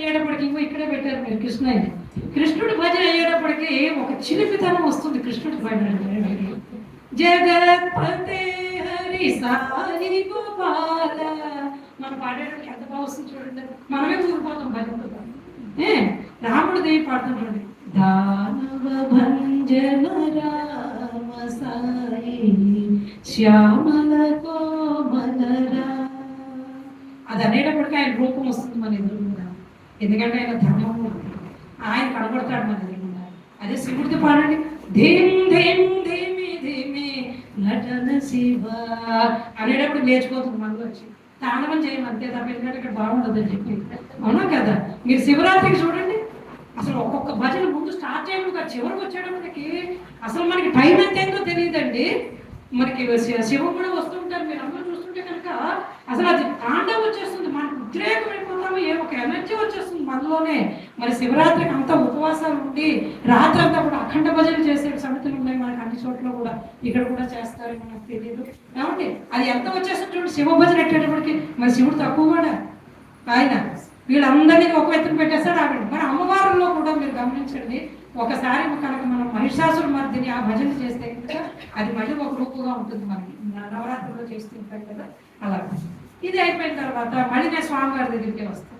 అయ్యేటప్పటికి ఇక్కడే పెట్టారు మీరు కృష్ణయ్య. కృష్ణుడి భజన అయ్యేటప్పటికి ఒక చిలిపితనం వస్తుంది కృష్ణుడి భజన. జగత్పతే హరి సాయి గోపాల మనం పాడేటప్పుడు ఎంత బాగా వస్తుంది చూడండి. మనమే ఊరిపోతాం భజన. రాముడు దేవి పాడుతుంటుంది. దానవ భంజన రామ సాయి శ్యామల కోమలరా. అది అనేటప్పటికీ ఆయన రూపం వస్తుంది మన ఎదురుగుండా. ఎందుకంటే ఆయన ధర్మమూర్తి, ఆయన కనబడతాడు మన ఎదురుగుండా. అదే శివుడితో పాడండి. ధీం ధీం ధీమి ధీమి నటన శివ అనేటప్పుడు లేచిపోతుంది మనలో వచ్చి. తాండవం చేయము అంతే తప్ప, ఎందుకంటే ఇక్కడ బాగుండదని చెప్పి. అవునా కదా? మీరు శివరాత్రికి చూడండి, అసలు ఒక్కొక్క భజన ముందు స్టార్ట్ చేయడం చివరికి వచ్చేటప్పటికి అసలు మనకి టైం ఎంత ఏందో తెలియదండి. మనకి శివం కూడా వస్తుంటారు. మీరు అందరూ చూస్తుంటే కనుక అసలు అది తాండవం వచ్చేస్తుంది, మనకు ఉద్రేకమైపోతాము. ఒక ఎనర్జీ వచ్చేస్తుంది మనలోనే. మరి శివరాత్రికి అంతా ఉపవాసాలు ఉండి రాత్రి అంతా కూడా అఖండ భజన చేసే సమితులు ఉన్నాయి మనకి అన్ని చోట్ల కూడా. ఇక్కడ కూడా చేస్తారు, మనకు తెలియదు కాబట్టి అది ఎంత వచ్చేస్తుంది చూడండి. శివ భజన ఎట్టేటప్పటికి మరి శివుడు తక్కువ కూడా ఆయన వీళ్ళందరినీ ఒక ఎత్తున పెట్టేస్తాడు ఆవిడ. మరి అమ్మవారిలో కూడా మీరు గమనించండి, ఒకసారి కనుక మనం మహిషాసుర మర్దిని ఆ భజన చేస్తే కనుక అది మళ్ళీ ఒక రూపుగా ఉంటుంది మనకి. నవరాత్రుల్లో చేస్తుంటాం కదా అలా. ఇది అయిపోయిన తర్వాత మళ్ళీ నేను స్వామివారి దగ్గరికి వస్తాను.